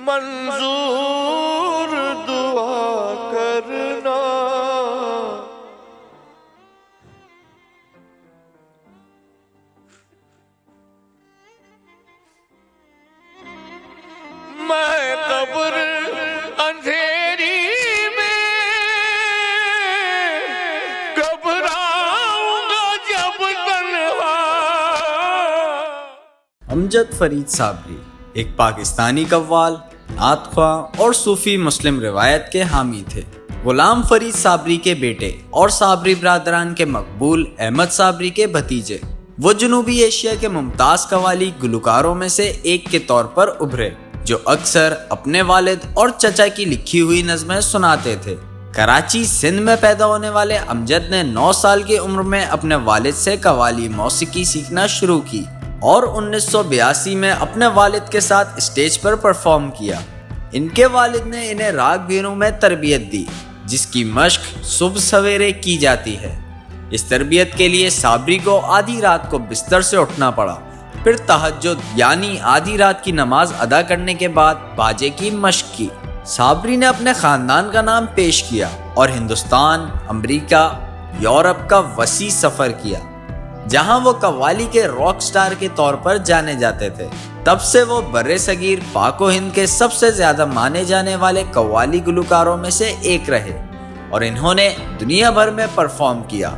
منظور دعا کرنا، میں قبر اندھیری میں گھبراؤں گا جب تنہا۔ امجد فرید صابری ایک پاکستانی قوال، نعت خواں اور صوفی مسلم روایت کے حامی تھے۔ غلام فرید صابری کے بیٹے اور صابری برادران کے مقبول احمد صابری کے بھتیجے، وہ جنوبی ایشیا کے ممتاز قوالی گلوکاروں میں سے ایک کے طور پر ابھرے، جو اکثر اپنے والد اور چچا کی لکھی ہوئی نظمیں سناتے تھے۔ کراچی سندھ میں پیدا ہونے والے امجد نے 9 سال کی عمر میں اپنے والد سے قوالی موسیقی سیکھنا شروع کی اور 1982 میں اپنے والد کے ساتھ اسٹیج پر پرفارم کیا۔ ان کے والد نے انہیں راگ بھینوں میں تربیت دی، جس کی مشق صبح سویرے کی جاتی ہے۔ اس تربیت کے لیے صابری کو آدھی رات کو بستر سے اٹھنا پڑا، پھر تہجد یعنی آدھی رات کی نماز ادا کرنے کے بعد باجے کی مشق کی۔ صابری نے اپنے خاندان کا نام پیش کیا اور ہندوستان، امریکہ، یورپ کا وسیع سفر کیا، جہاں وہ قوالی کے راک سٹار کے طور پر جانے جاتے تھے۔ تب سے وہ برِ صغیر پاک و ہند کے سب سے زیادہ مانے جانے والے قوالی گلوکاروں میں سے ایک رہے اور انہوں نے دنیا بھر میں پرفارم کیا۔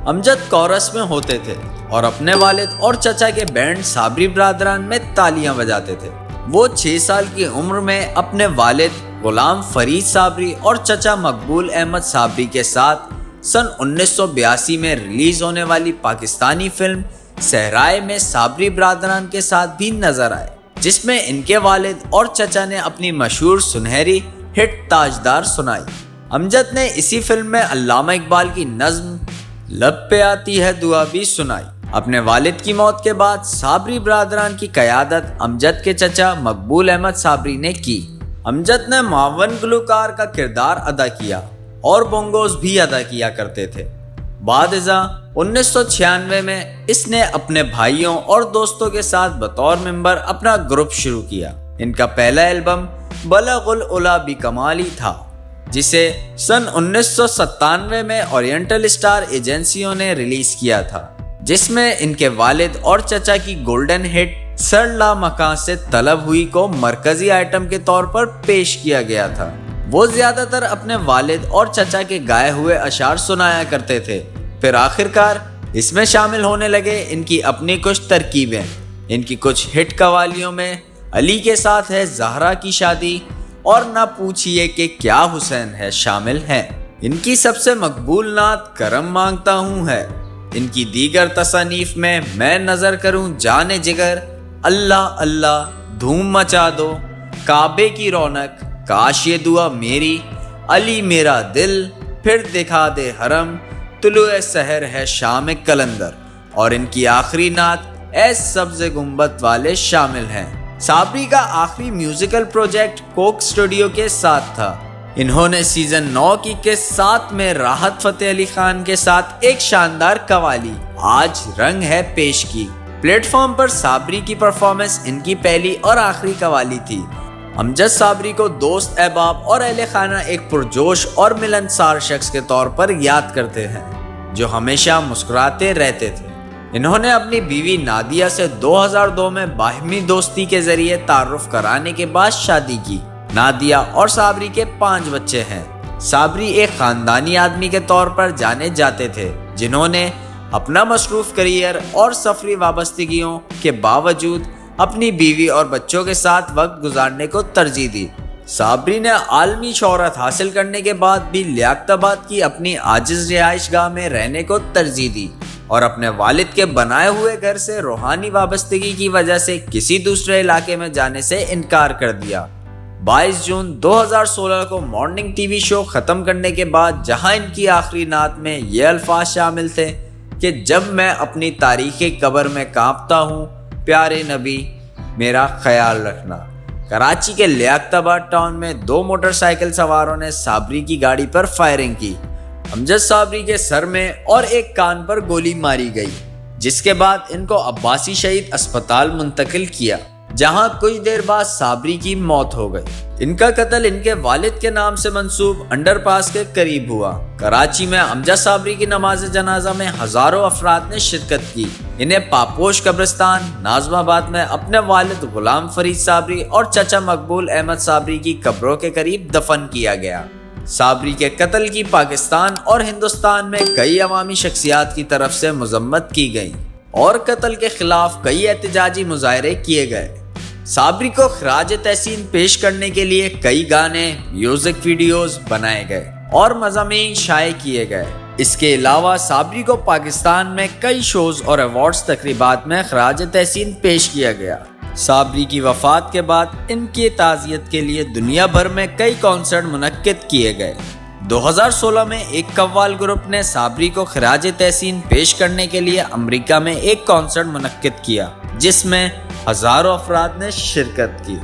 امجد کورس میں ہوتے تھے اور اپنے والد اور چچا کے بینڈ صابری برادران میں تالیاں بجاتے تھے۔ وہ 6 سال کی عمر میں اپنے والد غلام فرید صابری اور چچا مقبول احمد صابری کے ساتھ سن 1982 میں ریلیز ہونے والی پاکستانی فلم صحرائے میں صابری برادران کے ساتھ بھی نظر آئے، جس میں ان کے والد اور چچا نے اپنی مشہور سنہری ہٹ تاجدار سنائی۔ امجد نے اسی فلم میں علامہ اقبال کی نظم لب پہ آتی ہے دعا بھی سنائی۔ اپنے والد کی موت کے بعد صابری برادران کی قیادت امجد کے چچا مقبول احمد صابری نے کی۔ امجد نے معاون گلوکار کا کردار ادا کیا اور بونگوز بھی ادا کیا کرتے تھے۔ بعد ازاں 1996 میں اس نے اپنے بھائیوں اور دوستوں کے ساتھ بطور ممبر اپنا گروپ شروع کیا۔ ان کا پہلا البم بلغ العلا بکمالی تھا، جسے سن 1997 میں اورینٹل اسٹار ایجنسیوں نے ریلیز کیا تھا، جس میں ان کے والد اور چچا کی گولڈن ہٹ سر لا مکاں سے طلب ہوئی کو مرکزی آئٹم کے طور پر پیش کیا گیا تھا۔ وہ زیادہ تر اپنے والد اور چچا کے گائے ہوئے اشعار سنایا کرتے تھے۔ پھر آخرکار اس میں شامل ہونے لگے ان کی اپنی کچھ ترکیبیں۔ ان کی کچھ ہٹ قوالیوں میں علی کے ساتھ ہے زہرا کی شادی اور نہ پوچھئے کہ کیا حسین ہے شامل ہیں۔ ان کی سب سے مقبول نعت کرم مانگتا ہوں ہے۔ ان کی دیگر تصانیف میں نظر کروں جان جگر، اللہ اللہ، دھوم مچا دو، کعبے کی رونق، کاش یہ دعا میری، علی میرا دل، پھر دکھا دے حرم، طلوع سحر ہے شام کلندر، اور ان کی آخری نعت اے سبز گنبد والے شامل ہیں۔ صابری کا آخری میوزیکل پروجیکٹ کوک اسٹوڈیو کے ساتھ تھا۔ انہوں نے سیزن 9 کی قسط 7 میں راحت فتح علی خان کے ساتھ ایک شاندار قوالی آج رنگ ہے پیش کی۔ پلیٹ فارم پر صابری کی پرفارمنس ان کی پہلی اور آخری قوالی تھی۔ امجد صابری کو دوست احباب اور اہل خانہ ایک پرجوش اور ملنسار شخص کے طور پر یاد کرتے ہیں، جو ہمیشہ مسکراتے رہتے تھے۔ انہوں نے اپنی بیوی نادیہ سے 2002 میں باہمی دوستی کے ذریعے تعارف کرانے کے بعد شادی کی۔ نادیہ اور صابری کے 5 بچے ہیں۔ صابری ایک خاندانی آدمی کے طور پر جانے جاتے تھے، جنہوں نے اپنا مصروف کریئر اور سفری وابستگیوں کے باوجود اپنی بیوی اور بچوں کے ساتھ وقت گزارنے کو ترجیح دی۔ صابری نے عالمی شہرت حاصل کرنے کے بعد بھی لیاقت آباد کی اپنی عاجز رہائش گاہ میں رہنے کو ترجیح دی اور اپنے والد کے بنائے ہوئے گھر سے روحانی وابستگی کی وجہ سے کسی دوسرے علاقے میں جانے سے انکار کر دیا۔ 22 جون 2016 کو مارننگ ٹی وی شو ختم کرنے کے بعد جہاں ان کی آخری نعت میں یہ الفاظ شامل تھے کہ جب میں اپنی تاریخی قبر میں کانپتا ہوں، پیارے نبی میرا خیال رکھنا، کراچی کے لیاقت آباد ٹاؤن میں 2 موٹر سائیکل سواروں نے صابری کی گاڑی پر فائرنگ کی۔ امجد صابری کے سر میں اور ایک کان پر گولی ماری گئی۔ جس کے بعد ان کو عباسی شہید اسپتال منتقل کیا، جہاں کچھ دیر بعد صابری کی موت ہو گئی۔ ان کا قتل ان کے والد کے نام سے منسوب انڈر پاس کے قریب ہوا۔ کراچی میں امجد صابری کی نماز جنازہ میں ہزاروں افراد نے شرکت کی۔ انہیں پاپوش قبرستان ناظم آباد میں اپنے والد غلام فرید صابری اور چچا مقبول احمد صابری کی قبروں کے قریب دفن کیا گیا۔ صابری کے قتل کی پاکستان اور ہندوستان میں کئی عوامی شخصیات کی طرف سے مذمت کی گئی اور قتل کے خلاف کئی احتجاجی مظاہرے کیے گئے۔ صابری کو خراج تحسین پیش کرنے کے لیے کئی گانے، میوزک ویڈیوز بنائے گئے اور مضامین شائع کیے گئے۔ اس کے علاوہ صابری کو پاکستان میں کئی شوز اور ایوارڈز تقریبات میں خراج تحسین پیش کیا گیا۔ صابری کی وفات کے بعد ان کی تعزیت کے لیے دنیا بھر میں کئی کنسرٹ منعقد کیے گئے۔ 2016 میں ایک قوال گروپ نے صابری کو خراج تحسین پیش کرنے کے لیے امریکہ میں ایک کنسرٹ منعقد کیا، جس میں ہزاروں افراد نے شرکت کی۔